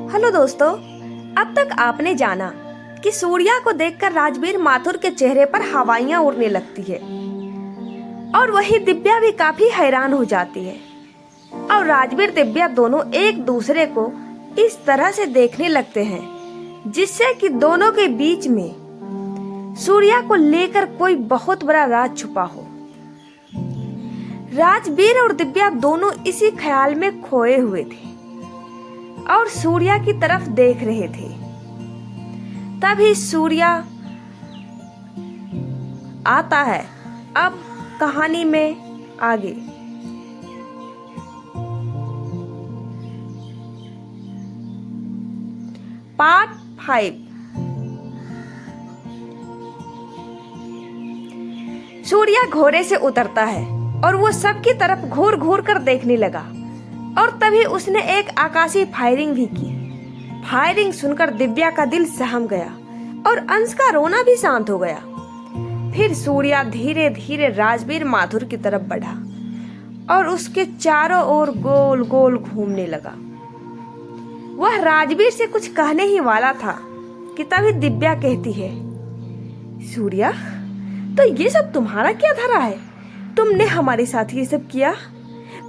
Hello दोस्तों, अब तक आपने जाना कि सूर्या को देखकर राजवीर माथुर के चेहरे पर हवाइयां उड़ने लगती है और वही दिव्या भी काफी हैरान हो जाती है। और राजवीर दिव्या दोनों एक दूसरे को इस तरह से देखने लगते हैं जिससे कि दोनों के बीच में सूर्या को लेकर कोई बहुत बड़ा राज छुपा हो। राजवीर और दिव्या दोनों इसी ख्याल में खोए हुए थे और सूर्या की तरफ देख रहे थे। तभी सूर्या आता है। अब कहानी में आगे। पार्ट 5। सूर्या घोड़े से उतरता है और वो सबकी तरफ घूर घूर कर देखने लगा और तभी उसने एक आकाशीय फायरिंग भी की। फायरिंग सुनकर दिव्या का दिल सहम गया और अंश का रोना भी शांत हो गया। फिर सूर्या धीरे धीरे राजवीर माथुर की तरफ बढ़ा और उसके चारों ओर गोल गोल घूमने लगा। वह राजवीर से कुछ कहने ही वाला था कि तभी दिव्या कहती है, सूर्या, तो ये सब तुम्हारा क्या धरा है? तुमने हमारे साथ ये सब किया?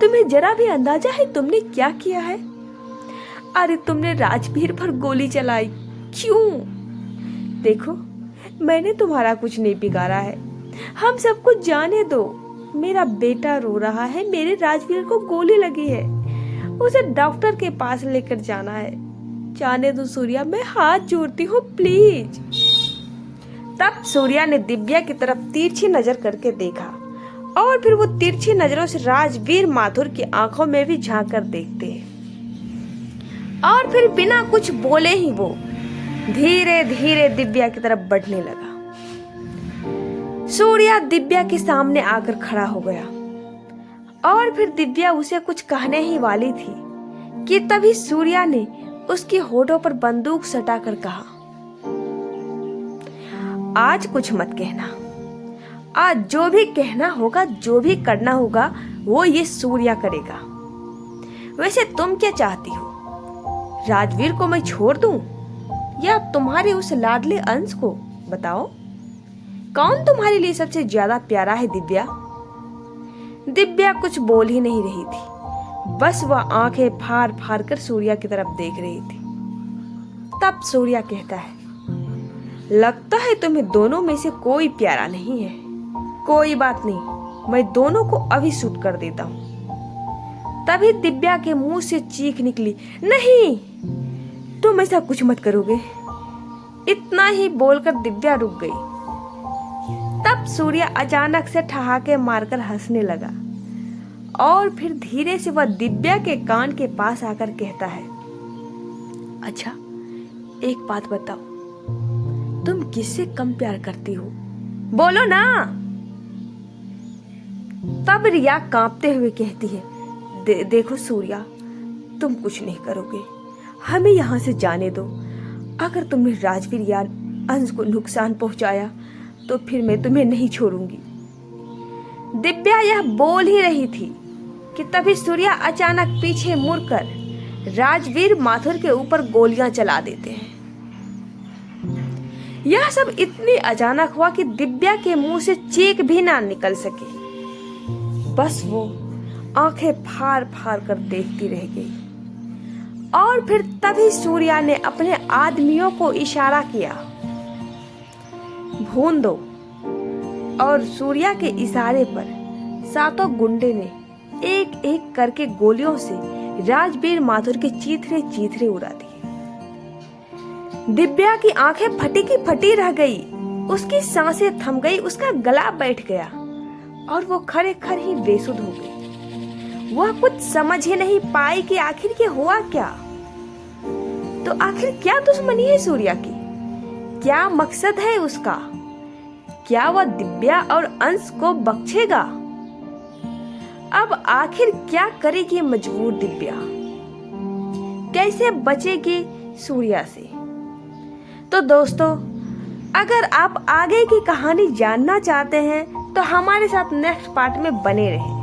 तुम्हें जरा भी अंदाजा है तुमने क्या किया है? अरे तुमने राजवीर पर गोली चलाई, क्यों? देखो, मैंने तुम्हारा कुछ नहीं बिगाड़ा है। हम सबको जाने दो। मेरा बेटा रो रहा है, मेरे राजवीर को गोली लगी है, उसे डॉक्टर के पास लेकर जाना है। जाने दो सूर्या, मैं हाथ जोड़ती हूँ, प्लीज। तब सूर्या ने दिव्या की तरफ तिरछी नजर करके देखा और फिर वो तिरछी नजरों से राजवीर माथुर की आंखों में भी झांक कर देखते हैं और फिर बिना कुछ बोले ही वो धीरे धीरे दिव्या की तरफ बढ़ने लगा। सूर्या दिव्या के सामने आकर खड़ा हो गया और फिर दिव्या उसे कुछ कहने ही वाली थी कि तभी सूर्या ने उसकी होठों पर बंदूक सटाकर कहा, आज कुछ मत कहना। आज जो भी कहना होगा, जो भी करना होगा, वो ये सूर्या करेगा। वैसे तुम क्या चाहती हो? राजवीर को मैं छोड़ दूं या तुम्हारे उस लाडले अंश को? बताओ, कौन तुम्हारे लिए सबसे ज्यादा प्यारा है? दिव्या दिव्या कुछ बोल ही नहीं रही थी, बस वह आंखें फाड़ फाड़ कर सूर्या की तरफ देख रही थी। तब सूर्या कहता है, लगता है तुम्हें दोनों में से कोई प्यारा नहीं है। कोई बात नहीं, मैं दोनों को अभी शूट कर देता हूँ। तभी दिव्या के मुंह से चीख निकली, नहीं, तुम ऐसा कुछ मत करोगे। इतना ही बोलकर दिव्या रुक गई। तब सूर्या अचानक से ठहाके मारकर हंसने लगा और फिर धीरे से वह दिव्या के कान के पास आकर कहता है, अच्छा, एक बात बताओ, तुम किससे कम प्यार करती हो? बोलो ना। तब रिया कांपते हुए कहती है, देखो सूर्या, तुम कुछ नहीं करोगे, हमें यहाँ से जाने दो। अगर तुमने राजवीर या अंश को नुकसान पहुंचाया तो फिर मैं तुम्हें नहीं छोड़ूंगी। दिव्या यह बोल ही रही थी कि तभी सूर्या अचानक पीछे मुड़कर राजवीर माथुर के ऊपर गोलियां चला देते हैं। यह सब इतनी अचानक हुआ कि दिव्या के मुंह से चीख भी ना निकल सकी। बस वो आंखें फाड़ फाड़ कर देखती रह गई और फिर तभी सूर्या ने अपने आदमियों को इशारा किया, भून दो। और सूर्या के इशारे पर सातों गुंडे ने एक एक करके गोलियों से राजवीर माथुर के चीथड़े चीथड़े उड़ा दिए। दिव्या की आंखें फटी की फटी रह गई, उसकी सांसें थम गई, उसका गला बैठ गया और वो खड़े खड़े ही बेसुध हो गई। वह कुछ समझ ही नहीं पाई कि आखिर ये हुआ क्या। तो आखिर क्या दुश्मनी है सूर्या की? क्या मकसद है उसका? क्या वह दिव्या और अंश को बख्शेगा? अब आखिर क्या करेगी मजबूर दिव्या? कैसे बचेगी सूर्या से? तो दोस्तों, अगर आप आगे की कहानी जानना चाहते हैं तो हमारे साथ नेक्स्ट पार्ट में बने रहें।